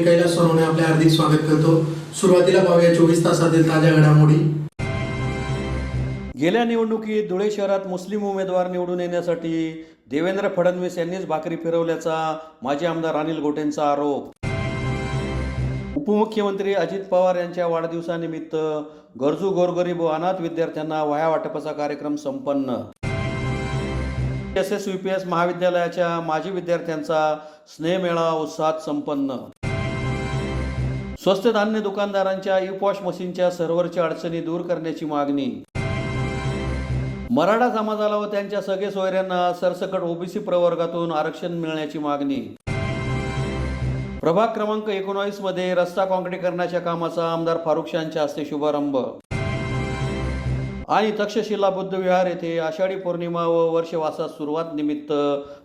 मी कैलास सोनवणे आपले हार्दिक स्वागत करतो। सुरुवातीला पाहूया 24 तासातील ताज्या घडामोडी। गेल्या निवडणुकीत धुळे शहरात मुस्लिम उमेदवार निवडून येण्यासाठी देवेंद्र फडणवीस यांनीच भाकरी फिरवल्याचा माजी आमदार अनिल गोटेंचा आरोप। उपमुख्यमंत्री अजित पवार यांच्या वाढदिवसानिमित्त गरजू गोरगरीब व अनाथ विद्यार्थ्यांना वह्या वाटपाचा कार्यक्रम संपन्न। SSVPS महाविद्यालयाच्या माजी विद्यार्थ्यांचा स्नेहमेळावा उत्साहात संपन्न। स्वस्त धान्य दुकानदारांच्या ई-पॉश मशीनच्या सर्व्हरच्या अडचणी दूर करण्याची मागणी। मराठा समाजाला व त्यांच्या सगळे सोयऱ्यांना सरसकट ओबीसी प्रवर्गातून आरक्षण मिळण्याची मागणी। प्रभाग क्रमांक 19 मध्ये रस्ता काँक्रीटीकरणाच्या कामाचा आमदार फारुख शाहच्या हस्ते शुभारंभ। आणि तक्षशिला बुद्ध विहार येथे आषाढी पौर्णिमा व वर्षवासात सुरुवात निमित्त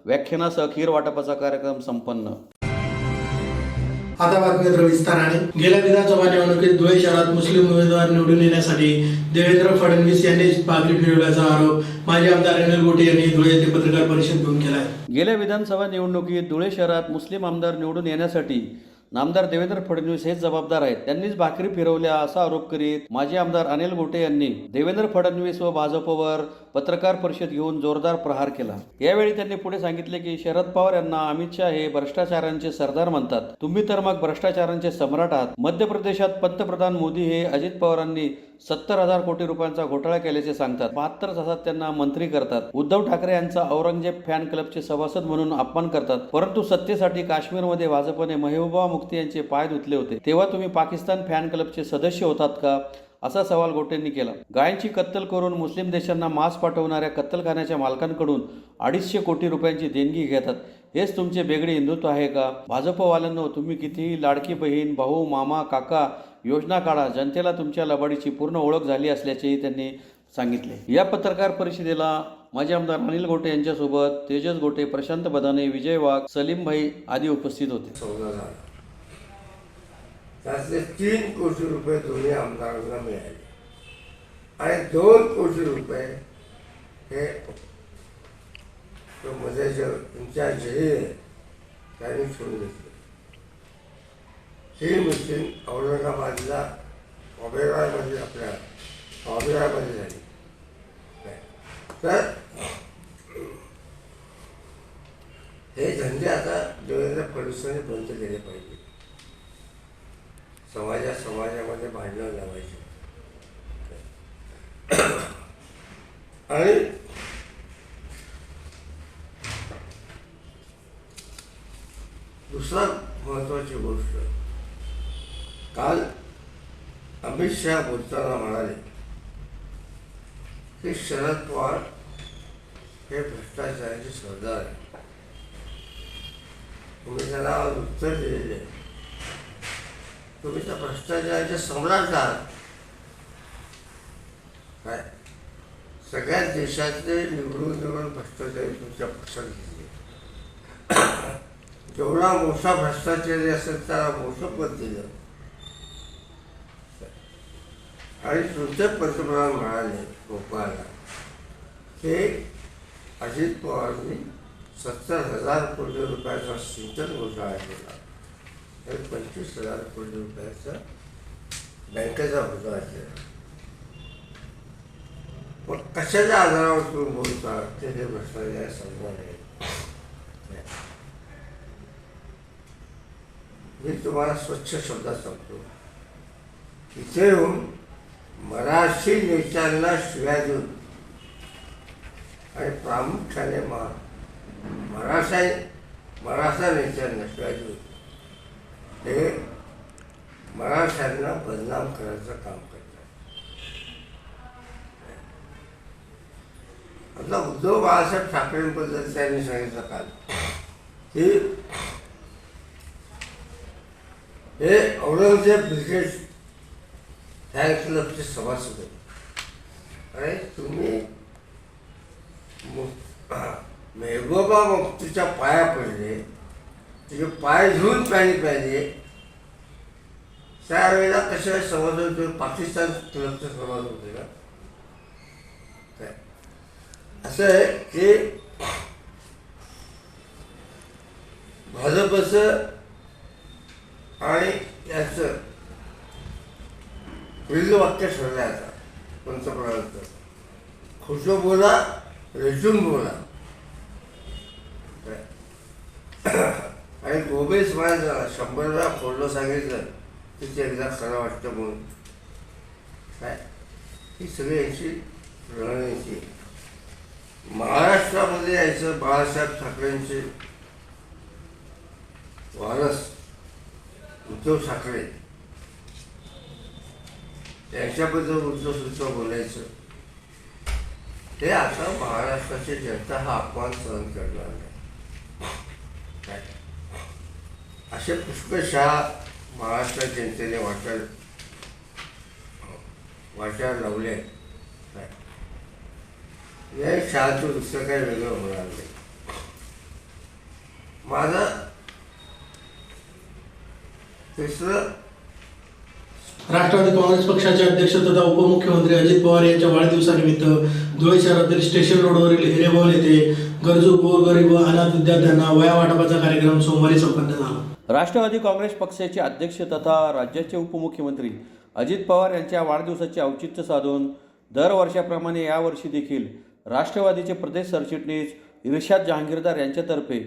व्याख्यानासह खीर वाटपाचा कार्यक्रम संपन्न। आता बातमीत विस्ताराने। गेल्या विधानसभा निवडणुकीत धुळे शहरात मुस्लिम उमेदवार निवडून येण्यासाठी देवेंद्र फडणवीस यांनीच भाकरी फिरवल्याचा आरोप माजी आमदार अनिल गोटे यांनी धुळे येथे पत्रकार परिषद घेऊन केला आहे। गेल्या विधानसभा निवडणुकीत धुळे शहरात मुस्लिम आमदार निवडून येण्यासाठी नामदार देवेंद्र फडणवीस हेच जबाबदार आहेत, त्यांनीच भाकरी फिरवल्या असा आरोप करीत माजी आमदार अनिल गोटे यांनी देवेंद्र फडणवीस व भाजपवर पत्रकार परिषद घेऊन जोरदार प्रहार केला। यावेळी त्यांनी पुढे सांगितले की शरद पवार यांना अमित शाह हे भ्रष्टाचारांचे सरदार म्हणतात, तुम्ही तर मग भ्रष्टाचारांचे सम्राट आहात। मध्य प्रदेशात पंतप्रधान मोदी हे अजित पवारांनी 70,000 कोटी रुपयांचा घोटाळा केल्याचे सांगतात, 72 तासात त्यांना मंत्री करतात। उद्धव ठाकरे यांचा औरंगजेब फॅन क्लबचे सभासद म्हणून अपमान करतात, परंतु सत्तेसाठी काश्मीरमध्ये भाजपने महबूबा मुफ्ती यांचे पाय धुतले होते, तेव्हा तुम्ही पाकिस्तान फॅन क्लबचे सदस्य होतात का, असा सवाल गोटेंनी केला। गायांची कत्तल करून मुस्लिम देशांना मांस पाठवणाऱ्या कत्तलखान्याच्या मालकांकडून 250 कोटी रुपयांची देणगी घेतात, हेच तुमचे बेगडे हिंदुत्व आहे का? भाजपवाल्यांनो, तुम्ही कितीही लाडकी बहीण, भाऊ, मामा, काका योजना काढा, जनतेला तुमच्या लबाडीची पूर्ण ओळख झाली असल्याचेही त्यांनी सांगितले। या पत्रकार परिषदेला माजी आमदार अनिल गोटे यांच्यासोबत तेजस गोटे, प्रशांत बदाने, विजय वाघ, सलीम भाई आदी उपस्थित होते। त्यातले 3 कोटी रुपये दोन्ही आमदारांना मिळाले आणि 2 कोटी रुपये हे मध्ये तुमच्या जय त्यांनी सोडून घेतले। ही मिटिंग औरंगाबादला ऑबेरॉयमध्ये झाली। तर हे धंदे आता देवेंद्र फडणवीसांनी बंद केले पाहिजे। समाजामध्ये भांडणं लावायचे आणि दुसरा महत्वाची गोष्ट, काल अमित शाह बोलताना म्हणाले की शरद पवार हे भ्रष्टाचाराचे सरदार आहे। तुम्ही त्याला उत्तर दिलेले, तुम्ही त्या भ्रष्टाचाराचे सम्राट आहात काय? सगळ्याच देशातले निवडून भ्रष्टाचारी तुमच्या पक्षात घेतले। जेवढा मोठा भ्रष्टाचारी असेल त्याला मोठं पद दिलं आणि तुमचे पंतप्रधान म्हणाले गोपाळला की अजित पवारांनी 70,000 कोटी रुपयाचा सिंचन घोटाळा केला, 25,000 कोटी रुपयाचा बँकेचा घोटाळा केला। मग कशाच्या आधारावर तुम्ही बोलता ते भ्रष्टाचार समजा नाही। मी तुम्हाला स्वच्छ शब्दात सांगतो, इथे येऊन मराठी नेत्यांना शिव्या देऊन आणि प्रामुख्याने मराठा नेत्यांना शिव्या देऊन हे मराठ्यांना बदनाम करायचं काम करतात। आता उद्धव बाळासाहेब ठाकरेंबद्दल त्यांनी सांगितलं काल की हे औरंगजेब ब्रिगेड फॅन क्लबचे सभासद आहेत आणि तुम्ही महबूबा मुफ्तीच्या पाया पडले, तिचे पाय धुवून पाणी प्यायले, त्यावेळेला कशा समज होते? पाकिस्तान क्लबचे समज होते का? असं आहे की भाजपचं आणि याचं पहिलं वाक्य ठरलं आता पंतप्रधानांचं, खोटं बोला रचून बोला. आणि गोबेस म्हणायचं 100 वेळा खोडलं सांगितलं तिथे एकदा खरं वाटतं म्हणून. काय ही सगळी यांची रणनीती. महाराष्ट्रामध्ये यायचं बाळासाहेब ठाकरेंचे वारस उद्धव ठाकरे त्यांच्याबद्दल उद्धव बोलायचं. ते आता महाराष्ट्राची जनता हा अपमान सहन करणार नाही. असे पुष्कळशः महाराष्ट्र जनतेने वाटायला लावले. या शाळेचं दुसरं काही वेगळं होणार नाही. माझं तिसरं, राष्ट्रवादी काँग्रेस पक्षाचे अध्यक्ष तथा उपमुख्यमंत्री अजित पवार यांच्या वाढदिवसानिमित्त धुळे शहरातील स्टेशन रोडवरील हिरेबन येथे गरजू गोरगरीब व अनाथ विद्यार्थ्यांना वह्या वाटपाचा कार्यक्रम सोमवारी संपन्न झाला. राष्ट्रवादी काँग्रेस पक्षाचे अध्यक्ष तथा राज्याचे उपमुख्यमंत्री अजित पवार यांच्या वाढदिवसाचे औचित्य साधून दरवर्षाप्रमाणे यावर्षी देखील राष्ट्रवादीचे प्रदेश सरचिटणीस इर्शाद जहांगीरदार यांच्यातर्फे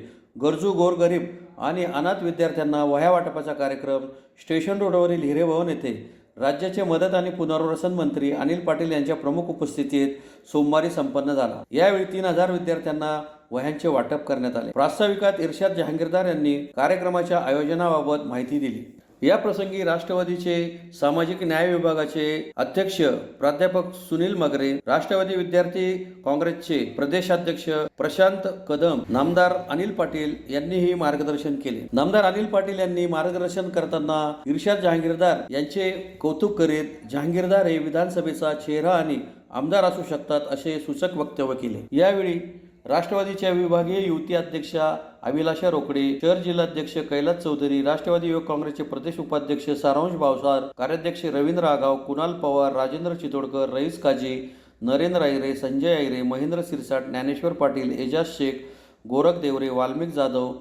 गरजू गोरगरीब आणि अनाथ विद्यार्थ्यांना वह्या वाटपाचा कार्यक्रम स्टेशन रोडवरील हिरेभवन येथे राज्याचे मदत आणि पुनर्वसन मंत्री अनिल पाटील यांच्या प्रमुख उपस्थितीत सोमवारी संपन्न झाला. यावेळी 3000 विद्यार्थ्यांना वह्यांचे वाटप करण्यात आले. प्रास्ताविकात इर्शाद जहांगीरदार यांनी कार्यक्रमाच्या आयोजनाबाबत माहिती दिली. या प्रसंगी राष्ट्रवादीचे सामाजिक न्याय विभागाचे अध्यक्ष प्राध्यापक सुनील मगरे, राष्ट्रवादी विद्यार्थी काँग्रेसचे प्रदेशाध्यक्ष प्रशांत कदम, नामदार अनिल पाटील यांनीही मार्गदर्शन केले. नामदार अनिल पाटील यांनी मार्गदर्शन करताना इर्शाद जहांगीरदार यांचे कौतुक करीत जहांगीरदार हे विधानसभेचा चेहरा आणि आमदार असू शकतात असे सूचक वक्तव्य केले. यावेळी राष्ट्रवादीच्या विभागीय युवती अध्यक्षा अभिलाषा रोकडे, शहर जिल्हाध्यक्ष कैलास चौधरी, राष्ट्रवादी युवक काँग्रेसचे प्रदेश उपाध्यक्ष सारांश भावसार, कार्याध्यक्ष रवींद्र आगाव, कुणाल पवार, राजेंद्र चितोडकर, रईस काजी, नरेंद्र आयरे, संजय आयरे, महेंद्र सिरसाट, ज्ञानेश्वर पाटील, एजाज शेख, गोरख देवरे, वाल्मिक जाधव,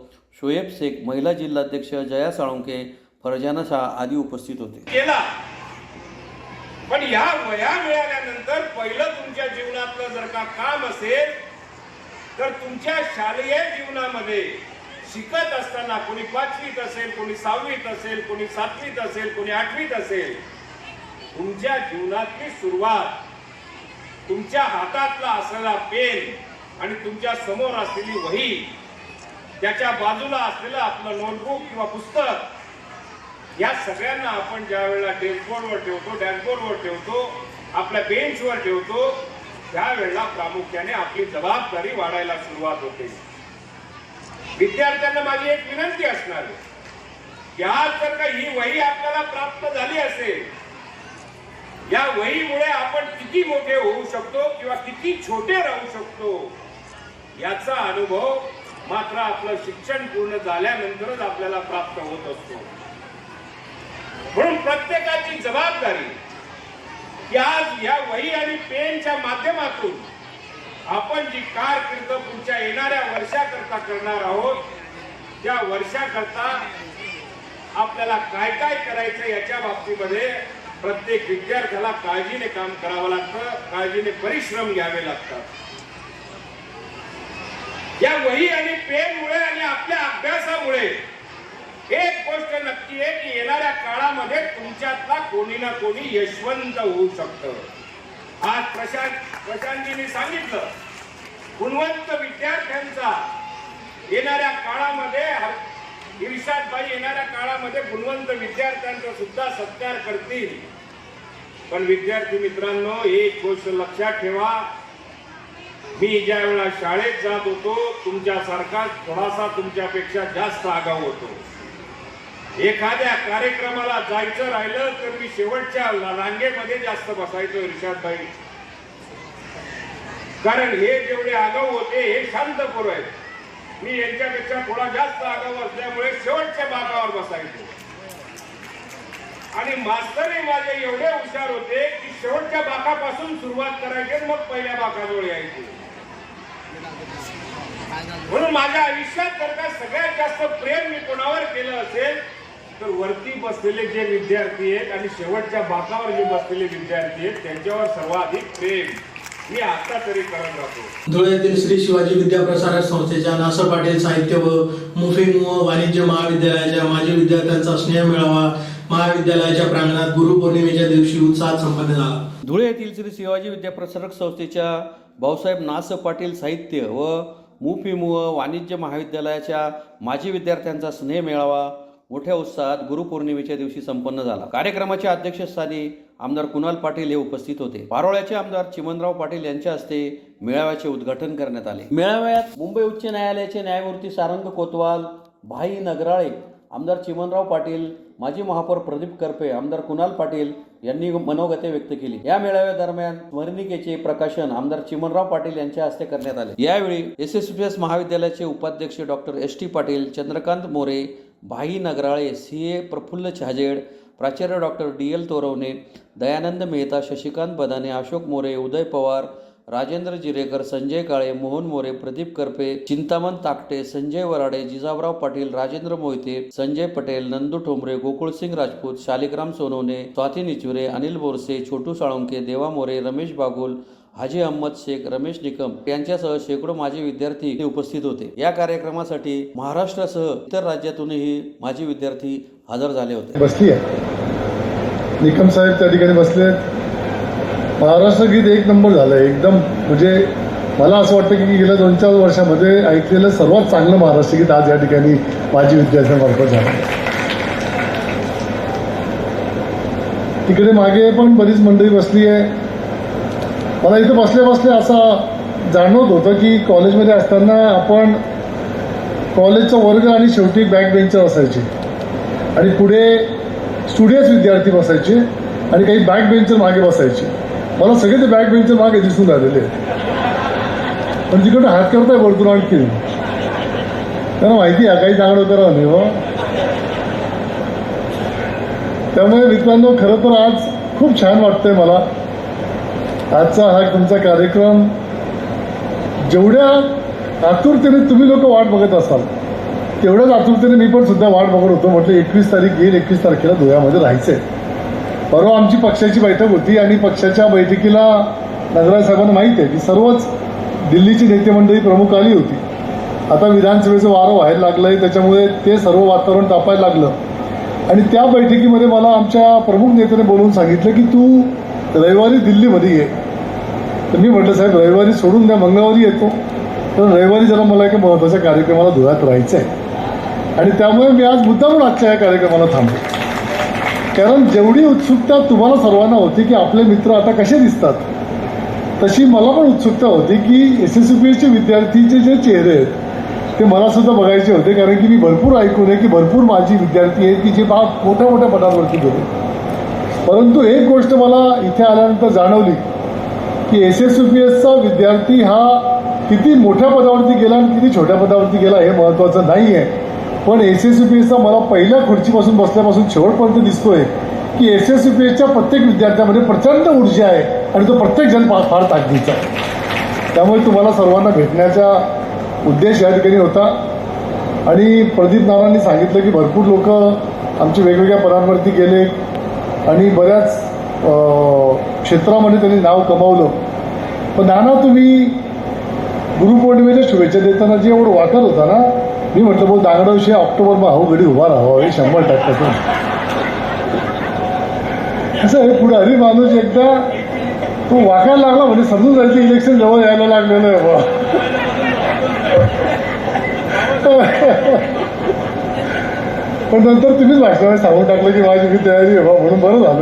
शोएब शेख, महिला जिल्हाध्यक्ष जया साळुंके, फरजाना शाह आदी उपस्थित होते. पण या वया मिळाल्यानंतर पहिलं तुमच्या जीवनातलं जर का काम असेल तर तुमच्या शालेय जीवनामध्ये शिकत असताना कोणी 5वीत असेल, कोणी 6वीत असेल, कोणी 7वीत असेल, कोणी 8वीत असेल, तुमच्या जीवनातली सुरुवात तुमच्या हातातला असलेला पेन आणि तुमच्या समोर असलेली वही, त्याच्या बाजूला असलेलं आपलं नोटबुक किंवा पुस्तक, या सगळ्यांना आपण ज्या वेळेला डेस्कबोर्डवर ठेवतो, डॅशबोर्डवर ठेवतो, आपल्या बेंचवर ठेवतो, त्यावेळेला प्रामुख्याने आपली जबाबदारी वाढायला सुरुवात होते. विद्यार्थ्यांना माझी एक विनंती असणार आहे की आज जर का ही वही आपल्याला प्राप्त झाली असेल, या वहीमुळे आपण किती मोठे होऊ शकतो किंवा किती छोटे राहू शकतो याचा अनुभव मात्र आपलं शिक्षण पूर्ण झाल्यानंतरच आपल्याला प्राप्त होत असतो. म्हणून प्रत्येकाची जबाबदारी की आज या वही आणि पेनच्या माध्यमातून आपण जी कारकीर्द पुढच्या येणाऱ्या वर्षाकरता करणार आहोत, त्या वर्षाकरता आपल्याला काय काय करायचं याच्या बाबतीमध्ये प्रत्येक विद्यार्थ्याला काळजीने काम करावं लागतं, काळजीने परिश्रम घ्यावे लागतात. या वही आणि पेनमुळे आणि आपल्या अभ्यासामुळे एक गोष्ट नक्की आहे की येणाऱ्या काळामध्ये तुमच्यातला कोणी ना कोणी यशवंत होऊ शकतं. आज प्रशांतजींनी सांगितलं, गुणवंत विद्यार्थ्यांचा येणाऱ्या काळामध्ये, इर्शादबाई येणाऱ्या काळामध्ये गुणवंत विद्यार्थ्यांचा सुद्धा सत्कार करतील. पण विद्यार्थी मित्रांनो, एक गोष्ट लक्षात ठेवा, मी ज्या वेळेला शाळेत जात होतो तुमच्यासारखा थोडासा तुमच्यापेक्षा जास्त आगाऊ होतो. एखाद्या कार्यक्रमाला जायचं राहिलं तर मी शेवटच्या रांगेमध्ये जास्त बसायचो इर्शादबाई, कारण हे जेवढे आगाऊ होते हे शांत पोरं आहेत. मी यांच्यापेक्षा थोडा जास्त आगाऊ असल्यामुळे शेवटच्या बाकावर बसायचो. आणि मास्तरही माझे एवढे हुशार होते की शेवटच्या बाकापासून सुरुवात करायची, मग पहिल्या बाकाजवळ यायचे. म्हणून माझ्या आयुष्यात जर का सगळ्यात जास्त प्रेम मी कोणावर केलं असेल तर वरती बसलेले जे विद्यार्थी आहेत आणि शेवटच्या बाकावर जे बसलेले विद्यार्थी आहेत त्यांच्यावर सर्वाधिक प्रेम मी आता तरी करत राहतो. धुळे येथील श्री शिवाजी विद्याप्रसारक संस्थेच्या नासर पाटील साहित्य व मुफिंग व वाणिज्य महाविद्यालयाच्या माजी विद्यार्थ्यांचा स्नेह मेळावा महाविद्यालयाच्या प्रांगणात गुरुपौर्णिमेच्या दिवशी उत्साहात संपन्न झाला. धुळे येथील श्री शिवाजी विद्याप्रसारक संस्थेच्या भाऊसाहेब नास पाटील साहित्य व मुफिम व वाणिज्य महाविद्यालयाच्या माजी विद्यार्थ्यांचा स्नेह मेळावा मोठ्या उत्साहात गुरुपौर्णिमेच्या दिवशी संपन्न झाला. कार्यक्रमाच्या अध्यक्षस्थानी आमदार कुणाल पाटील हे उपस्थित होते. पारोळ्याचे आमदार चिमनराव पाटील यांच्या हस्ते मेळाव्याचे उद्घाटन करण्यात आले. मेळाव्यात मुंबई उच्च न्यायालयाचे न्यायमूर्ती सारंग कोतवाल, भाई नगराळे, आमदार चिमनराव पाटील, माजी महापौर प्रदीप करपे, आमदार कुणाल पाटील यांनी मनोगते व्यक्त केली. या मेळाव्यादरम्यान स्मरणिकेचे प्रकाशन आमदार चिमनराव पाटील यांच्या हस्ते करण्यात आले. यावेळी SSPS महाविद्यालयाचे उपाध्यक्ष डॉक्टर ST पाटील, चंद्रकांत मोरे, भाई नगराळे, CA प्रफुल्ल छाजेड, प्राचार्य डॉक्टर DL तोरवणे, दयानंद मेहता, शशिकांत बदाने, अशोक मोरे, उदय पवार, राजेंद्र जिरेकर, संजय काळे, मोहन मोरे, प्रदीप करपे, चिंतामण ताकटे, संजय वराडे, जिजाबराव पाटील, राजेंद्र मोहिते, संजय पटेल, नंदू ठोंबरे, गोकुळसिंग राजपूत, शालिग्राम सोनवणे, स्वाती निचुरे, अनिल बोरसे, छोटू साळुंके, देवा मोरे, रमेश बागुल, हाजी अहमद शेख, रमेश निकम यांच्यासह शेकडो माजी विद्यार्थी उपस्थित होते. या कार्यक्रमासाठी महाराष्ट्रासह इतर राज्यातूनही माजी विद्यार्थी हजर झाले होते. बसली आहे निकम साहेब त्या ठिकाणी बसले. महाराष्ट्र गीत एक नंबर झालं एकदम. म्हणजे मला असं वाटतं की गेल्या 2-4 वर्षामध्ये ऐकलेलं सर्वात चांगलं महाराष्ट्र गीत आज या ठिकाणी माजी विद्यार्थ्यांमार्फत झालं. तिकडे मागे पण बरीच मंडळी बसली आहे. मला इथं बसल्या असं जाणवत होतं की कॉलेजमध्ये असताना आपण कॉलेजचा वर्ग आणि शेवटी बॅक बेंचर असायचे आणि पुढे स्टुडियस विद्यार्थी बसायचे आणि काही बॅक बेंचर मागे बसायचे. मला सगळे ते बॅक बेंचर मागे दिसून आलेले पण तिकडे हात करताय वरतून आणखी त्यांना माहिती आहे काही चांगलं करा नाही हो. त्यामुळे मित्रांनो खरं तर आज खूप छान वाटतंय मला. आजचा हा तुमचा कार्यक्रम जेवढ्या आतुरतेने तुम्ही लोक वाट बघत असाल तेवढ्याच आतुरतेने मी पण सुद्धा वाट बघत होतो. म्हटलं 21 तारीख येईल, 21 तारखेला धुळ्यामध्ये राहायचंय. परवा आमची पक्षाची बैठक होती आणि पक्षाच्या बैठकीला नगराज साहेबांना माहिती आहे की सर्वच दिल्लीची नेते मंडळी प्रमुख आली होती. आता विधानसभेचं वारं व्हायला लागलंय त्याच्यामुळे ते सर्व वातावरण तापायला लागलं आणि त्या बैठकीमध्ये मला आमच्या प्रमुख नेत्याने बोलवून सांगितलं की तू रविवारी दिल्लीमध्ये ये. तर मी म्हटलं साहेब रविवारी सोडून द्या, मंगळवारी येतो. तर रविवारी जरा मला एका महत्त्वाच्या कार्यक्रमाला धुळ्यात राहायचं आहे आणि त्यामुळे मी आज मुद्दामून आजच्या या कार्यक्रमाला थांबलो. कारण जेवढी उत्सुकता तुम्हाला सर्वांना होती की आपले मित्र आता कसे दिसतात तशी मला पण उत्सुकता होती की SSPSचे विद्यार्थीचे जे चेहरे आहेत ते मला सुद्धा बघायचे होते. कारण की मी भरपूर ऐकून आहे की भरपूर माझी विद्यार्थी आहेत की जे मोठ्या मोठ्या पदांवरती गेले. परंतु एक गोष्ट मला इथे आल्यानंतर जाणवली की SSPSचा विद्यार्थी हा किती मोठ्या पदावरती गेला आणि किती छोट्या पदावरती गेला हे महत्त्वाचं नाही आहे. पण SSPSचा मला पहिल्या खुर्चीपासून बसल्यापासून शेवटपर्यंत दिसतोय की SSPSच्या प्रत्येक विद्यार्थ्यामध्ये प्रचंड ऊर्जा आहे आणि तो प्रत्येक जण फार ताकदीचा आहे. त्यामुळे तुम्हाला सर्वांना भेटण्याचा उद्देश या ठिकाणी होता आणि प्रदीप नानांनी सांगितलं की भरपूर लोक आमचे वेगवेगळ्या पदांवरती गेले आणि बऱ्याच क्षेत्रामध्ये त्यांनी नाव कमावलं. पण नाना तुम्ही गुरुपौर्णिमेच्या शुभेच्छा देताना जे एवढं वाटत होता ना मी म्हटलं भाऊ दांगडाविषयी ऑक्टोबरमा हा घडी उभा राहावा हे 100% असं आहे. पुढारी माणूस एकदा तो वाकायला लागला म्हणजे समजून जायचं इलेक्शन जवळ यायला लागलेलं आहे बा. पण नंतर तुम्हीच भाषणामध्ये सांगून टाकलं की माझी मी तयारी आहे बा म्हणून बरं झालं.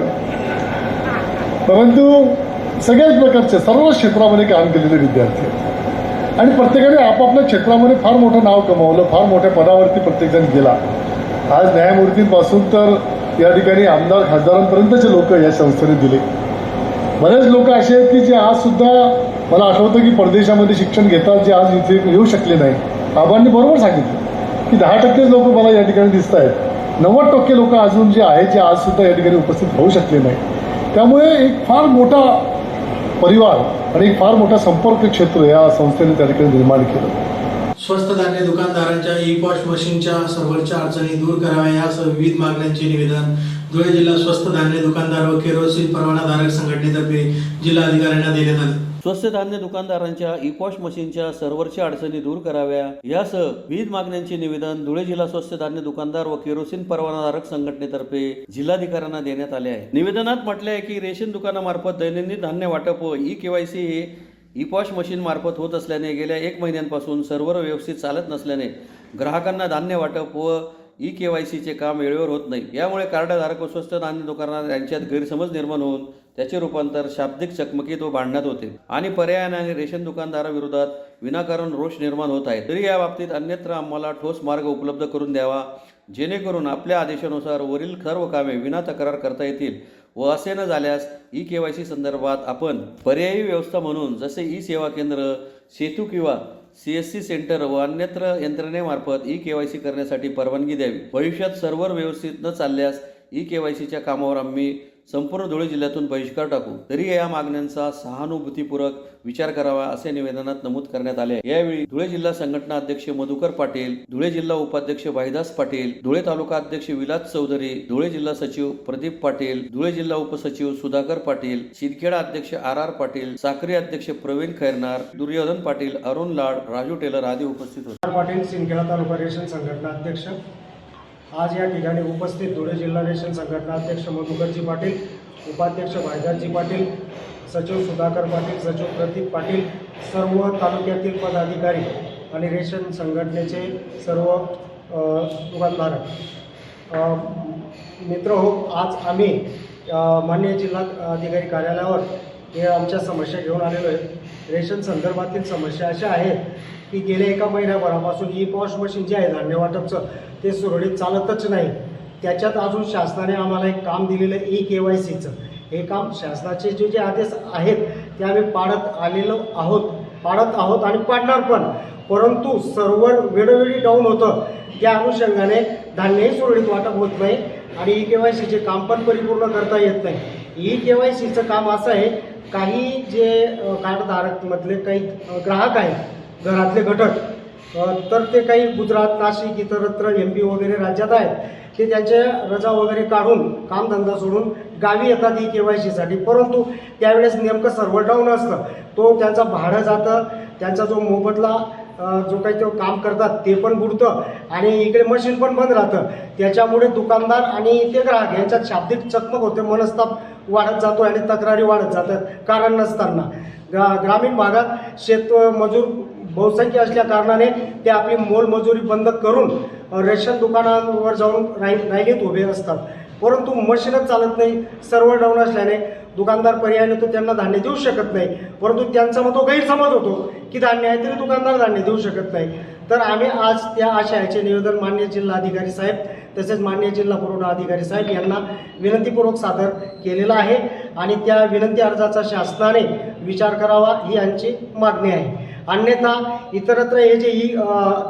परंतु सगळ्याच प्रकारचे सर्व क्षेत्रामध्ये काम केलेले विद्यार्थी आणि प्रत्येकाने आपापल्या क्षेत्रामध्ये फार मोठं नाव कमावलं, फार मोठ्या पदावरती प्रत्येकजण गेला. आज न्यायमूर्तींपासून तर या ठिकाणी आमदार खासदारांपर्यंतचे लोक या संस्थेने दिले. बरेच लोक असे आहेत की जे आज सुद्धा मला आठवतं की परदेशामध्ये शिक्षण घेतात जे आज इथे येऊ शकले नाही. आबांनी बरोबर सांगितलं की 10% लोक मला या ठिकाणी दिसत आहेत. 90% लोक अजून जे आहेत जे आज सुद्धा या ठिकाणी उपस्थित होऊ शकले नाही. त्यामुळे एक फार मोठा परिवार आणि एक फार मोठा संपर्क क्षेत्र या संस्थेने त्या ठिकाणी निर्माण केलं. स्वस्त धान्य दुकानदारांच्या ई पॉश मशीनच्या सर्व्हरच्या अडचणी दूर कराव्या यासह विविध मागण्यांचे निवेदन धुळे जिल्हा स्वस्त धान्य दुकानदार व केरोसिन परवानाधारक संघटनेतर्फे जिल्हाधिकाऱ्यांना देण्यात आले. स्वस्त धान्य दुकानदारांच्या ई पॉश मशीनच्या सर्व्हरच्या अडचणी दूर कराव्या यासह विविध मागण्यांचे निवेदन धुळे जिल्हा स्वस्त धान्य दुकानदार व केरोसिन परवानाधारक संघटनेतर्फे जिल्हाधिकाऱ्यांना देण्यात आले आहे. निवेदनात म्हटले आहे की रेशन दुकानामार्फत दैनंदिन धान्य वाटप व ई केवायसी हे ई पॉश मशीन मार्फत होत असल्याने गेल्या 1 महिन्यांपासून सर्व्हर व्यवस्थित चालत नसल्याने ग्राहकांना धान्य वाटप व ई केवायसीचे काम वेळेवर होत नाही. यामुळे कार्डधारक व स्वस्त धान्य दुकानदार यांच्यात गैरसमज निर्माण होऊन त्याचे रूपांतर शाब्दिक चकमकीत व भांडणात होते आणि पर्यायाने रेशन दुकानदाराविरोधात विनाकारण रोष निर्माण होत आहे. तरी या बाबतीत अन्यत्र आम्हाला ठोस मार्ग उपलब्ध करून द्यावा जेणेकरून आपल्या आदेशानुसार वरील सर्व कामे विना तक्रार करता येतील व असे न झाल्यास ई केवायसी संदर्भात आपण पर्यायी व्यवस्था म्हणून जसे ई सेवा केंद्र, सेतू किंवा CSC सेंटर व अन्यत्र यंत्रणेमार्फत ई केवायसी करण्यासाठी परवानगी द्यावी. भविष्यात सर्व्हर व्यवस्थित न चालल्यास ई केवायसीच्या कामावर आम्ही संपूर्ण धुळे जिल्ह्यातून बहिष्कार टाकू. तरी या मागण्यांचा सहानुभूतीपूर्वक विचार करावा असे निवेदनात नमूद करण्यात आले आहे. यावेळी धुळे जिल्हा संघटना अध्यक्ष मधुकर पाटील, धुळे जिल्हा उपाध्यक्ष भाईदास पाटील, धुळे तालुका अध्यक्ष विलास चौधरी, धुळे जिल्हा सचिव प्रदीप पाटील, धुळे जिल्हा उपसचिव सुधाकर पाटील, शिंदखेडा अध्यक्ष RR पाटील, साक्री अध्यक्ष प्रवीण खैरनार, दुर्योधन पाटील, अरुण लाड, राजू टेलर आदी उपस्थित होते. पाटील, सिंदखेडा तालुका रेशन संघटना अध्यक्ष. आज या ठिकाणी उपस्थित धुळे जिल्हा रेशन संघटना अध्यक्ष मधुकरजी पाटील, उपाध्यक्ष भाईदासजी पाटील, सचिव सुधाकर पाटील, सचिव प्रदीप पाटील, सर्व तालुक्यातील पदाधिकारी आणि रेशन संघटनेचे सर्व दुकानदारक मित्र हो, आज आम्ही माननीय जिल्हाधिकारी कार्यालयावर हे आमच्या समस्या घेऊन आलेलो आहे. रेशन संदर्भातील समस्या अशा आहेत की गेल्या 1 महिन्याभरापासून ई पॉश मशीन जे आहे धान्य वाटपचं ते सुरळीत चालतच नाही. त्याच्यात अजून शासनाने आम्हाला एक काम दिलेलं आहे ई केवायसीचं. हे काम शासनाचे जे आदेश आहेत ते आम्ही पाडत आहोत आणि पाडणार पण. परंतु सर्व्हर वेळोवेळी डाऊन होतं, त्या अनुषंगाने धान्यही सुरळीत वाटप होत नाही आणि ई केवायसीचे काम पण परिपूर्ण करता येत नाही. ई केवायसीचं काम असं आहे, काही जे कार्डधारकमधले काही ग्राहक आहेत घरातले घटक, तर ते काही गुजरात, नाशिक, इतरत्र MP वगैरे राज्यात आहेत, ते त्यांच्या रजा वगैरे काढून कामधंदा सोडून गावी येतात ई केवायसीसाठी. परंतु त्यावेळेस नेमकं सर्व्हर डाऊन असतं, तो त्यांचा भाडं जातं, त्यांचा जो मोबदला जो काही ते काम करतात ते पण बुडतं आणि इकडे मशीन पण बंद राहतं. त्याच्यामुळे दुकानदार आणि ते ग्राहक यांच्यात शाब्दिक चकमक होते, मनस्ताप वाढत जातो आणि तक्रारी वाढत जातात कारण नसताना. ग्रामीण भागात शेतमजूर बहुसंख्य असल्या कारणाने ते आपली मोलमजुरी बंद करून रेशन दुकानांवर जाऊन राहिलेत उभे असतात. परंतु मशीनच चालत नाही, सर्व्हर डाऊन असल्याने दुकानदार पर्यायाने तो त्यांना धान्य देऊ शकत नाही. परंतु त्यांचा मग तो गैरसमज होतो की धान्य आहे तरी दुकानदार धान्य देऊ शकत नाही. तर आम्ही आज त्या आशयाचे निवेदन माननीय जिल्हाधिकारी साहेब तसेच माननीय जिल्हा पुरवठा अधिकारी साहेब यांना विनंतीपूर्वक सादर केलेला आहे आणि त्या विनंती अर्जाचा शासनाने विचार करावा ही आमची मागणी आहे. अन्यथा इतरत्र हे जे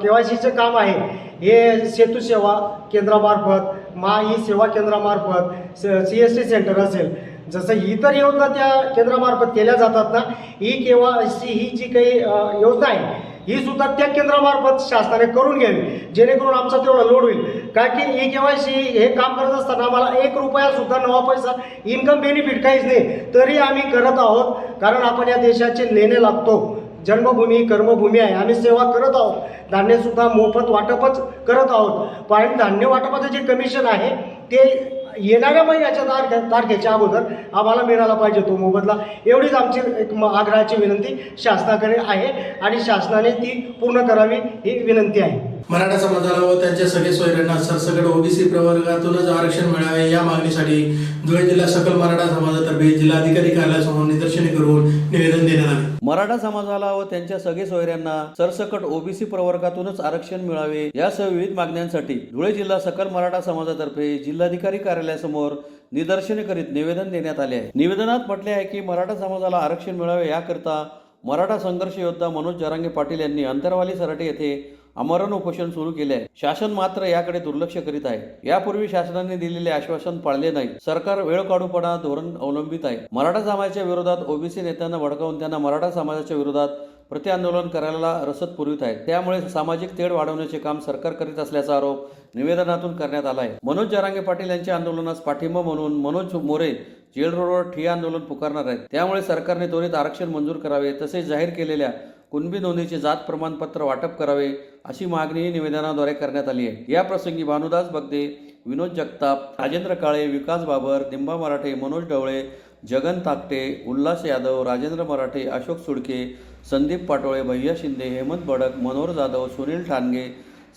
केवायसीचं काम आहे हे सेतू सेवा केंद्रामार्फत, ई सेवा केंद्रामार्फत, CSC सेंटर असेल, जसं इतर योजना त्या केंद्रामार्फत केल्या जातात ना, ई केवायसी ही जी काही योजना आहे ही सुद्धा त्या केंद्रामार्फत शासनाने करून घ्यावी जेणेकरून आमचा तेवढा लोड होईल. कारण की ई केवायसी हे काम करत असताना आम्हाला 1 रुपया सुद्धा नवा पैसा इन्कम बेनिफिट काहीच नाही, तरी आम्ही करत आहोत. कारण आपण या देशाचे लेणे लागतो, जन्मभूमी कर्मभूमी आहे, आम्ही सेवा करत आहोत. धान्यसुद्धा मोफत वाटपच करत आहोत. पण धान्य वाटपाचं जे कमिशन आहे ते येणाऱ्या महिन्याच्या तारखेच्या अगोदर आम्हाला मिळाला पाहिजे तो मोबदला. एवढीच आमची एक आग्रहाची विनंती शासनाकडे आहे आणि शासनाने ती पूर्ण करावी ही विनंती आहे. मराठा समाजाला व त्यांच्या सगळे सोयऱ्यांना सरसकट OBC प्रवर्गातूनच आरक्षण मिळावे या मागणीसाठी धुळे जिल्हा सकल मराठा समाजातर्फे जिल्हाधिकारी कार्यालयासमोर निदर्शने करून निवेदन देण्यात आले. मराठा समाजाला व त्यांच्या सगळे सोयऱ्यांना सरसकट OBC प्रवर्गातूनच आरक्षण मिळावे यासह विविध मागण्यांसाठी धुळे जिल्हा सकल मराठा समाजातर्फे जिल्हाधिकारी कार्यालयासमोर निदर्शने करीत निवेदन देण्यात आले आहे. निवेदनात म्हटले आहे की मराठा समाजाला आरक्षण मिळावे याकरता मराठा संघर्ष योद्धा मनोज जरांगे पाटील यांनी अंतरवाली सराटे येथे आमरण उपोषण सुरू केले आहे. शासन मात्र याकडे दुर्लक्ष करीत आहे. यापूर्वी शासनाने दिलेले आश्वासन पाळले नाही. सरकार वेळकाढूपणा धोरण अवलंबित आहे. मराठा समाजाच्या विरोधात OBC नेत्यांना भडकावून त्यांना मराठा समाजाच्या विरोधात प्रतिआंदोलन करायला रसद पुरवित आहेत. त्यामुळे सामाजिक तेढ वाढवण्याचे काम सरकार करीत असल्याचा आरोप निवेदनातून करण्यात आला आहे. मनोज जरांगे पाटील यांच्या आंदोलनास पाठिंबा म्हणून मनोज मोरे जेल रोडवर ठिय्या आंदोलन पुकारणार आहेत. त्यामुळे सरकारने त्वरित आरक्षण मंजूर करावे, तसेच जाहीर केलेल्या कुणबी नोंदीचे जात प्रमाणपत्र वाटप करावे अशी मागणीही निवेदनाद्वारे करण्यात आली आहे. या प्रसंगी भानुदास बगदे, विनोद जगताप, राजेंद्र काळे, विकास बाबर, दिंबा मराठे, मनोज ढवळे, जगन ताकटे, उल्हास यादव, राजेंद्र मराठे, अशोक सुडके, संदीप पाटोळे, भैया शिंदे, हेमंत बडक, मनोहर जाधव, सुनील ठाणगे,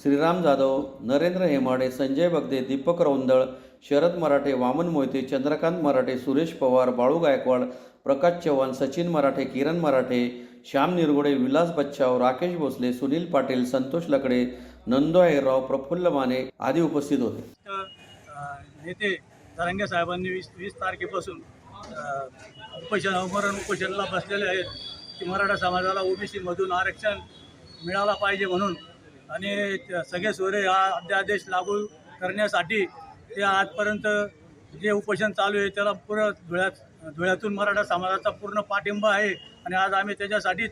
श्रीराम जाधव, नरेंद्र हेमाडे, संजय बगदे, दीपक रौंदळ, शरद मराठे, वामन मोहिते, चंद्रकांत मराठे, सुरेश पवार, बाळू गायकवाड, प्रकाश चव्हाण, सचिन मराठे, किरण मराठे, श्याम निरगुडे, विलास बच्चाव, राकेश भोसले, सुनील पाटील, संतोष लकडे, नंदू अहिरराव, प्रफुल्ल माने आदी उपस्थित होते. नेते जरांगे साहेबांनी 20 तारखेपासून आमरण उपोषणाला बसलेले आहेत की मराठा समाजाला ओबीसी मधून आरक्षण मिळाला पाहिजे म्हणून, आणि सगळे सोयरे हा अध्यादेश लागू करण्यासाठी ते आजपर्यंत जे उपोषण चालू आहे त्याला पूर्ण धुळ्यातून मराठा समाजाचा पूर्ण पाठिंबा आहे. आणि आज आम्ही त्याच्यासाठीच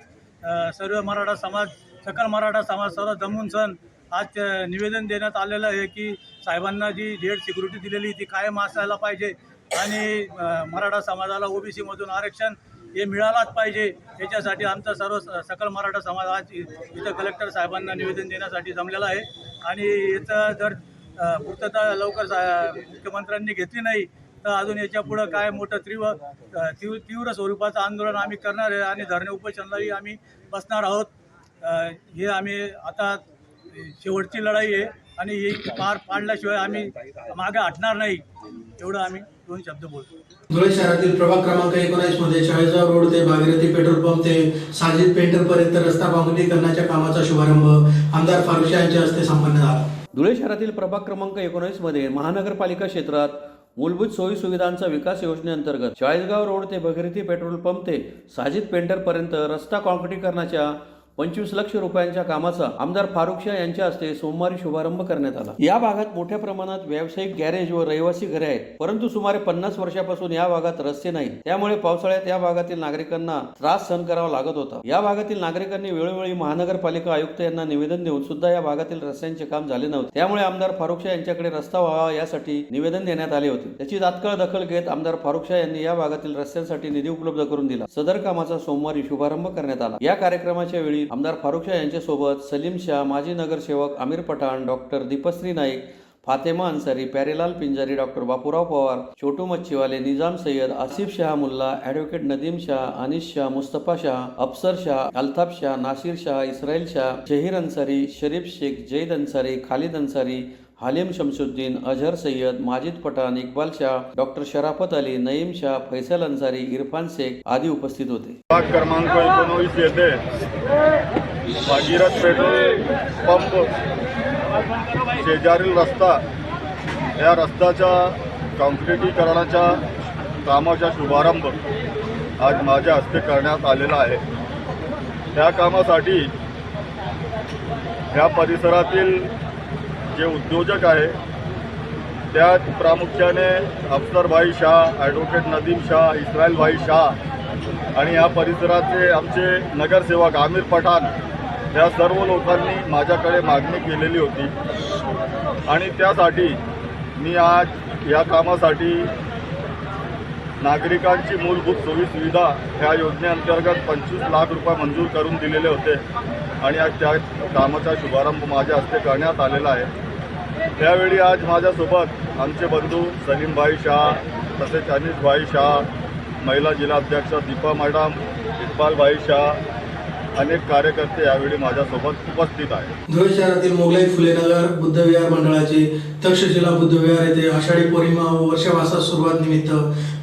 सर्व मराठा समाज, सकल मराठा समाज सर्व जमून सण आज निवेदन देण्यात आलेलं आहे की साहेबांना जी जेड सिक्युरिटी दिलेली ती कायम असायला पाहिजे आणि मराठा समाजाला ओबीसीमधून आरक्षण हे मिळालाच पाहिजे. याच्यासाठी आमचा सर्व सकल मराठा समाज आज इथं कलेक्टर साहेबांना निवेदन देण्यासाठी जमलेला आहे. आणि याचं जर पूर्तता लवकर मुख्यमंत्र्यांनी घेतली नाही तर अजून याच्या पुढं काय मोठं तीव्र स्वरूपाचं आंदोलन आम्ही करणार आहे आणि धरणे उपोषणालाही आम्ही बसणार आहोत. हे आम्ही आता शेवटची लढाई आहे आणि ही पार पाडल्याशिवाय आम्ही मागे हटणार नाही, एवढं आम्ही 2 शब्द बोलतो. धुळे शहरातील प्रभाग क्रमांक 19 मध्ये चाळीसगाव रोड ते भागीरथी पेट्रोल पंप ते साजिद पेंटर पर्यंत रस्ता काँक्रिटीकरणाच्या कामाचा शुभारंभ आमदार फारुख शाह यांच्या हस्ते संपन्न झाला. धुळे शहरातील प्रभाग क्रमांक 19 मध्ये महानगरपालिका क्षेत्रात मूलभूत सोयी सुविधांचा विकास योजनेअंतर्गत चाळीसगाव रोड ते भागीरथी पेट्रोल पंप ते साजिद पेंटर पर्यंत रस्ता काँक्रिटीकरणाच्या 25 लाख रुपयांच्या कामाचा आमदार फारुख शाह यांच्या हस्ते सोमवारी शुभारंभ करण्यात आला. या भागात मोठ्या प्रमाणात व्यावसायिक गॅरेज व रहिवासी घरे आहेत, परंतु सुमारे 50 वर्षापासून या भागात रस्ते नाही. त्यामुळे पावसाळ्यात या भागातील नागरिकांना त्रास सहन करावा लागत होता. या भागातील नागरिकांनी वेळोवेळी महानगरपालिका आयुक्त यांना निवेदन देऊन सुद्धा या भागातील रस्त्यांचे काम झाले नव्हते. त्यामुळे आमदार फारुख शाह यांच्याकडे रस्ता व्हावा यासाठी निवेदन देण्यात आले होते. त्याची तात्काळ दखल घेत आमदार फारुख शाह यांनी या भागातील रस्त्यांसाठी निधी उपलब्ध करून दिला. सदर कामाचा सोमवारी शुभारंभ करण्यात आला. या कार्यक्रमाच्या वेळी आमदार फारुख शाह यांच्यासोबत सलीम शाह, माजी नगरसेवक आमिर पठाण, डॉक्टर दीपश्री नाईक, फातेमा अन्सारी, प्यारेलाल पिंजारी, डॉक्टर बापूराव पवार, छोटू मच्छीवाले, निजाम सय्यद, आसिफ शाह मुल्ला, ॲडव्होकेट नदीम शाह, अनिस शाह, मुस्तफा शाह, अफसर शाह, अल्ताफ शाह, नासिर शाह, इस्राईल शाह, शहीर अन्सारी, शरीफ शेख, जैद अन्सारी, खालिद अन्सारी, हालिम शमसुद्दीन, अजहर सय्यद, माजिद पठाण, इक्बाल शाह, डॉक्टर शराफत अली, नईम शाह, फैसल अन्सारी, इरफान शेख आदी उपस्थित होते. प्रभाग क्रमांक 19 येथे भागीरथ पेट्रोल पंप शेजारील रस्ता, या रस्त्याच्या काँक्रिटीकरणाच्या कामाचा शुभारंभ आज माझ्या हस्ते करण्यात आलेला आहे. त्या कामासाठी या परिसरातील जे उद्योजक आहे त्यात प्रामुख्याने अफसरभाई शाह, ॲडव्होकेट नदीम शाह, इस्राईलभाई शाह आणि या परिसराचे आमचे नगरसेवक आमिर पठाण या सर्व लोकांनी माझ्याकडे मागणी केलेली होती आणि त्यासाठी मी आज या कामासाठी नागरिकांची मूलभूत सोयीसुविधा ह्या योजनेअंतर्गत 25 लाख रुपये मंजूर करून दिलेले होते आणि आज त्या कामाचा शुभारंभ माझ्या हस्ते करण्यात आलेला आहे. त्यावेळी आज माझ्यासोबत आमचे बंधू सलीमभाई शाह, तसेच अनिसभाई शाह, महिला जिल्हाध्यक्ष दीपा मॅडम, इक्बालभाई शाह, अनेक कार्यकर्ते यावेळी माझ्यासोबत उपस्थित आहेत. धुळे शहरातील मोगलाई फुलेनगर बुद्धविहार मंडळाचे तक्षशिला बुद्धविहार येथे आषाढी पौर्णिमा व वर्षवासा सुरुवात निमित्त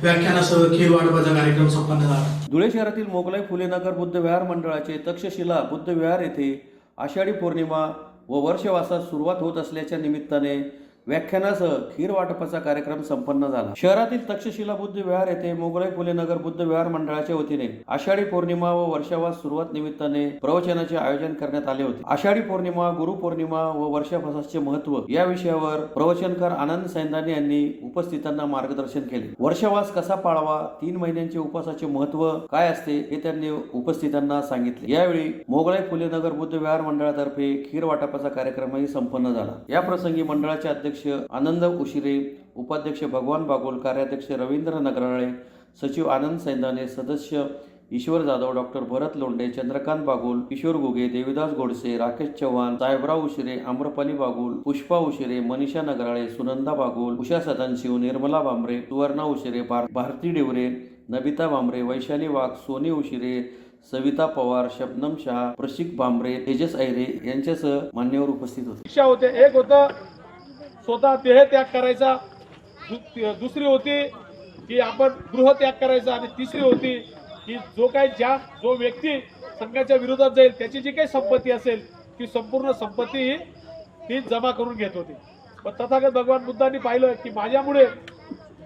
व्याख्यानासह खीर वाटपाचा कार्यक्रम संपन्न झाला. धुळे शहरातील मोगलाई फुलेनगर बुद्धविहार मंडळाचे तक्षशिला बुद्धविहार येथे आषाढी पौर्णिमा व वर्षवासास सुरुवात होत असल्याच्या निमित्ताने व्याख्यानासह खीर वाटपाचा कार्यक्रम संपन्न झाला. शहरातील तक्षशिला बुद्ध विहार येथे मोगलाई फुले नगर बुद्ध विहार मंडळाच्या वतीने आषाढी पौर्णिमा व वर्षावास सुरुवात निमित्ताने प्रवचनाचे आयोजन करण्यात आले होते. आषाढी पौर्णिमा, गुरुपौर्णिमा व वर्षाभासाचे महत्त्व या विषयावर प्रवचनकार आनंद सैंदाने यांनी उपस्थितांना मार्गदर्शन केले. वर्षावास कसा पाळावा, 3 महिन्यांचे उपवासाचे महत्त्व काय असते हे त्यांनी उपस्थितांना सांगितले. यावेळी मोगलाई फुले नगर बुद्ध विहार मंडळातर्फे खीर वाटपाचा कार्यक्रमही संपन्न झाला. या प्रसंगी मंडळाचे अध्यक्ष आनंद उशिरे, उपाध्यक्ष भगवान बागोल, कार्याध्यक्ष रवींद्र नगराळे, सचिव आनंद सैंदाने, सदस्य ईश्वर जाधव, डॉक्टर भरत लोंढे, चंद्रकांत बागोल, किशोर घुगे, देविदास गोडसे, राकेश चव्हाण, साहेबराव उशिरे, आम्रपाली बागोल, पुष्पा उशिरे, मनीषा नगराळे, सुनंदा बागोल, उषा सदानशिव, निर्मला भांबरे, सुवर्णा उशिरे, भारती डेवरे, नबिता भांबरे, वैशाली वाघ, सोनी उशिरे, सविता पवार, शबनम शहा, प्रशिक भांबरे, तेजस ऐरे यांच्यासह मान्यवर उपस्थित होते. शिक्षा होते. एक होतं स्वतः देह त्याग करायचा, दुसरी होती की आपण गृह त्याग करायचा, आणि तिसरी होती की जो व्यक्ती संघाच्या विरोधात जाईल त्याची जी काही संपत्ती असेल ती संपूर्ण संपत्ती ती जमा करून घेत होती. पण तथागत भगवान बुद्धांनी पाहिलं की माझ्यामुळे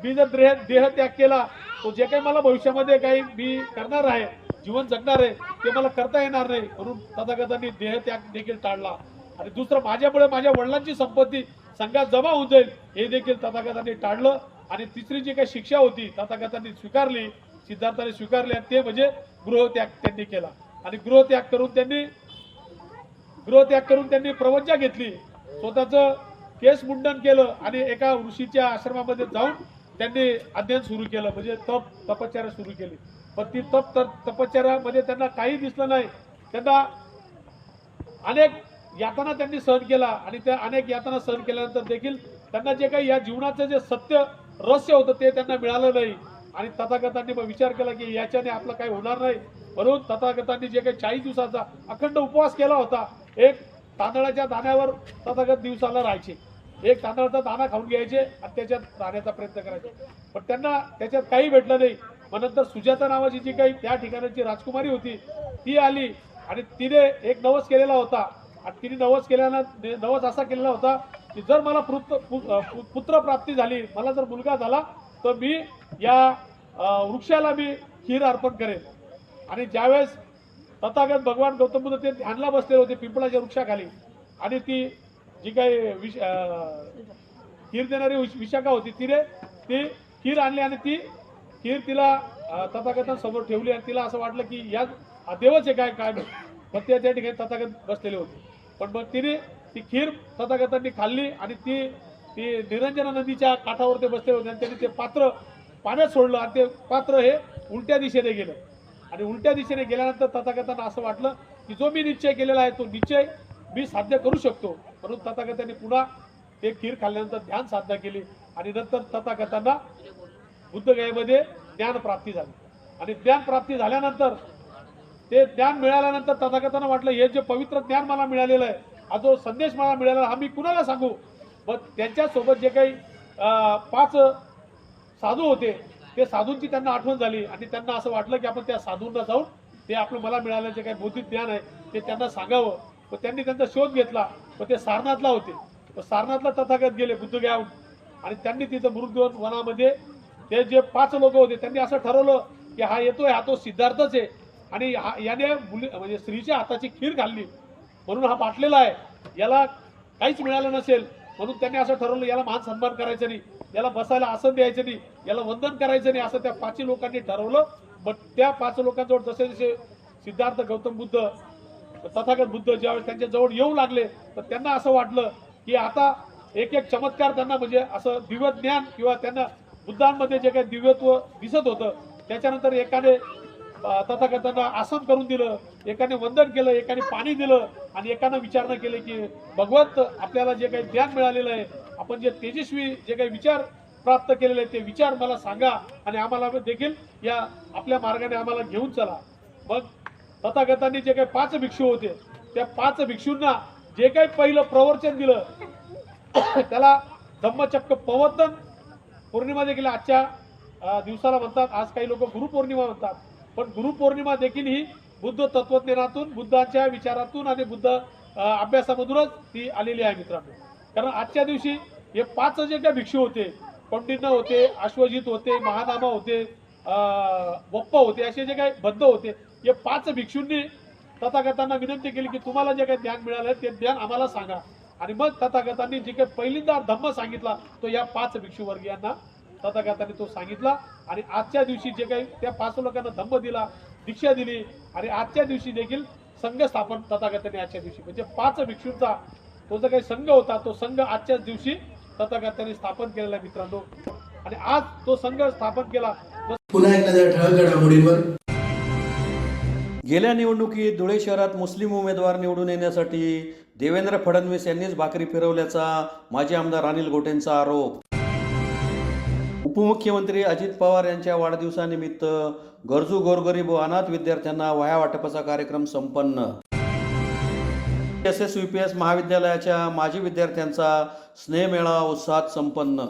मी जर देह त्याग केला तो जे काही मला भविष्यामध्ये काही मी करणार आहे, जीवन जगणार आहे, ते मला करता येणार नाही. म्हणून तथागतांनी देह त्याग देखील टाळला. आणि दुसरं, माझ्यामुळे माझ्या वडिलांची संपत्ती संघात जमा होऊन जाईल हे देखील तथागतांनी टाळलं. आणि तिसरी जी काही शिक्षा होती तथागतांनी स्वीकारली, सिद्धार्थाने स्वीकारली, आणि ते म्हणजे गृहत्याग त्यांनी केला. आणि गृहत्याग करून त्यांनी प्रवज्ञा घेतली, स्वतःचं केस मुंडन केलं आणि एका ऋषीच्या आश्रमामध्ये जाऊन त्यांनी अध्ययन सुरू केलं, म्हणजे तपश्चर्या सुरू केली. पण ती तपश्चर्यामध्ये त्यांना काही दिसलं नाही. त्यांना अनेक यातना त्यांनी सहन केला, आणि त्या अनेक यातना सहन केल्यानंतर देखील त्यांना जे काही या जीवनाचं जे सत्य रहस्य होतं ते त्यांना मिळालं नाही. आणि तथागतांनी मग विचार केला की याच्याने आपलं काही होणार नाही. म्हणून तथागतांनी जे काही 40 दिवसाचा अखंड उपवास केला होता, एक तांदळाच्या दाण्यावर तथागत दिवसाला राहायचे, एक तांदळाचा दाणा खाऊन घ्यायचे आणि त्याच्यात राहण्याचा प्रयत्न करायचे. पण त्यांना त्याच्यात काही भेटलं नाही. मग नंतर सुजाता नावाची जी काही त्या ठिकाणाची राजकुमारी होती ती आली आणि तिने एक नवस केलेला होता. आणि तिने नवस असा केलेला होता की जर मला पुत्र प्राप्ती झाली, मला जर मुलगा झाला तर मी या वृक्षाला मी खीर अर्पण करेन. आणि ज्यावेळेस तथागत भगवान गौतम बुद्ध ते ध्यानला बसलेले होते पिंपळाच्या वृक्षाखाली, आणि ती जी काही खीर देणारी विशाखा होती तिने ती खीर आणली आणि ती खीर तिला तथागतांसमोर ठेवली. आणि तिला असं वाटलं की या देवच आहे काय पण ते त्या ठिकाणी तथागत बसलेले होते. पण मग तिने ती खीर तथागतांनी खाल्ली आणि ती निरंजना नदीच्या काठावर ते बसले होते. आणि त्यांनी ते पात्र पाण्यात सोडलं आणि ते पात्र हे उलट्या दिशेने गेलं. आणि उलट्या दिशेने गेल्यानंतर तथागतांना असं वाटलं की जो मी निश्चय केलेला आहे तो निश्चय मी साध्य करू शकतो. म्हणून तथागतांनी पुन्हा ते खीर खाल्ल्यानंतर ध्यान साधना केली. आणि नंतर तथागतांना बुद्धगयेमध्ये ज्ञान प्राप्ती झाली. आणि ज्ञान प्राप्ती झाल्यानंतर ते ज्ञान मिळाल्यानंतर तथागतांना वाटलं हे जे पवित्र ज्ञान मला मिळालेलं आहे, हा जो संदेश मला मिळालेला हा मी कुणाला सांगू. मग त्यांच्यासोबत जे काही 5 साधू होते ते साधूंची त्यांना आठवण झाली. आणि त्यांना असं वाटलं की आपण त्या साधूंना जाऊन ते आपलं मला मिळालं जे काही बौद्धिक ज्ञान आहे ते त्यांना सांगावं. मग त्यांनी त्यांचा शोध घेतला. मग ते सारनाथला होते. तर सारनाथला तथागत गेले बुद्धगयाहून. आणि त्यांनी तिथं मृगवन वनामध्ये ते जे 5 लोक होते त्यांनी असं ठरवलं की हा येतोय, हा तो सिद्धार्थच आहे, आणि याने म्हणजे स्त्रीच्या हाताची खीर खाल्ली म्हणून हा बाटलेला आहे, याला काहीच मिळालं नसेल. म्हणून त्यांनी असं ठरवलं याला मान सन्मान करायचं नाही, याला बसायला आसन द्यायचं नाही, याला वंदन करायचं नाही, असं त्या 5 लोकांनी ठरवलं. मग त्या 5 लोकांजवळ जसे जसे सिद्धार्थ गौतम बुद्ध तथागत बुद्ध ज्यावेळेस त्यांच्या जवळ येऊ लागले तर त्यांना असं वाटलं की आता एक एक चमत्कार त्यांना म्हणजे असं दिव्य ज्ञान किंवा त्यांना बुद्धांमध्ये जे काही दिव्यत्व दिसत होतं. त्याच्यानंतर एकाने तथागतांना आसन करून दिलं, एकाने वंदन केलं, एकाने पाणी दिलं, आणि एकाने विचारणा केली की भगवंत आपल्याला जे काही ज्ञान मिळालेलं आहे, आपण जे तेजस्वी जे काही विचार प्राप्त केलेले आहेत ते विचार मला सांगा आणि आम्हाला देखील या आपल्या मार्गाने आम्हाला घेऊन चला. मग तथागतांनी जे काही 5 भिक्षू होते त्या 5 भिक्षूंना जे काही पहिलं प्रवचन दिलं त्याला धम्मचक्र प्रवर्तन पौर्णिमा देखील आजच्या दिवसाला म्हणतात. आज काही लोक गुरुपौर्णिमा म्हणतात, पण गुरुपौर्णिमा देखील ही बुद्ध तत्वज्ञानातून, बुद्धांच्या विचारातून आणि बुद्ध अभ्यासामधूनच ती आलेली आहे मित्रांनो. कारण आजच्या दिवशी हे 5 जे काही भिक्षू होते, कौंडिण्य होते, अश्वजित होते, महानामा होते, बप्पा होते, असे जे काही बद्ध होते, हे 5 भिक्षूंनी तथागतांना विनंती केली की तुम्हाला जे काही ज्ञान मिळालं ते ज्ञान आम्हाला सांगा. आणि मग तथागतांनी जे काही पहिल्यांदा धम्म सांगितला तो या 5 भिक्षुवर्गीयांना तथागतांनी तो सांगितला. आणि आजच्या दिवशी जे काही त्या 5 लोकांना धम्म दिला, दीक्षा दिली, आणि आजच्या दिवशी देखील संघ स्थापन तथागतांनी आजच्या दिवशी म्हणजे 5 भिक्षूंचा तो जो काही संघ होता तो संघ आजच्याच दिवशी तथागतांनी स्थापन केलेला आहे मित्रांनो. आणि आज तो संघ स्थापन केला. पुन्हा एक नजर ठळक घडामोडींवर. गेल्या निवडणुकीत धुळे शहरात मुस्लिम उमेदवार निवडून येण्यासाठी देवेंद्र फडणवीस यांनीच भाकरी फिरवल्याचा माजी आमदार अनिल गोटेंचा आरोप. उपमुख्यमंत्री अजित पवार यांच्या वाढदिवसानिमित्त गरजू गोरगरीब व अनाथ विद्यार्थ्यांना वह्या वाटपाचा कार्यक्रम संपन्न. SSVPS महाविद्यालयाच्या माजी विद्यार्थ्यांचा स्नेहमेळावा उत्साहात संपन्न.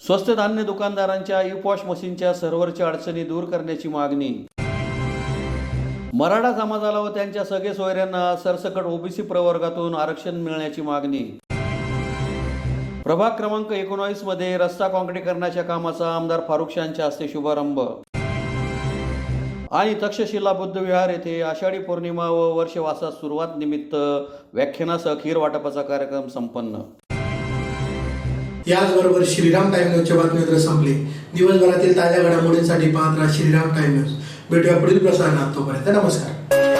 स्वस्त धान्य दुकानदारांच्या ई-पॉश मशीनच्या सर्व्हरच्या अडचणी दूर करण्याची मागणी. मराठा समाजाला व त्यांच्या सगळे सोयऱ्यांना सरसकट OBC प्रवर्गातून आरक्षण मिळण्याची मागणी. प्रभाग क्रमांक 19 मध्ये रस्ता काँक्रीटीकरणाच्या कामाचा आमदार फारुख यांच्या हस्ते शुभारंभ. आणि तक्षशिला बुद्ध विहार येथे आषाढी पौर्णिमा व वर्षवासास सुरुवात निमित्त व्याख्यानासह खीर वाटपाचा कार्यक्रम संपन्न. याचबरोबर श्रीराम टाइम न्यूजच्या बातमीपत्र संपले. दिवसभरातील ताज्या घडामोडींसाठी पाहत राहा श्रीराम टाइम न्यूज. भेटूया पुढील प्रसारणात. तोपर्यंत नमस्कार.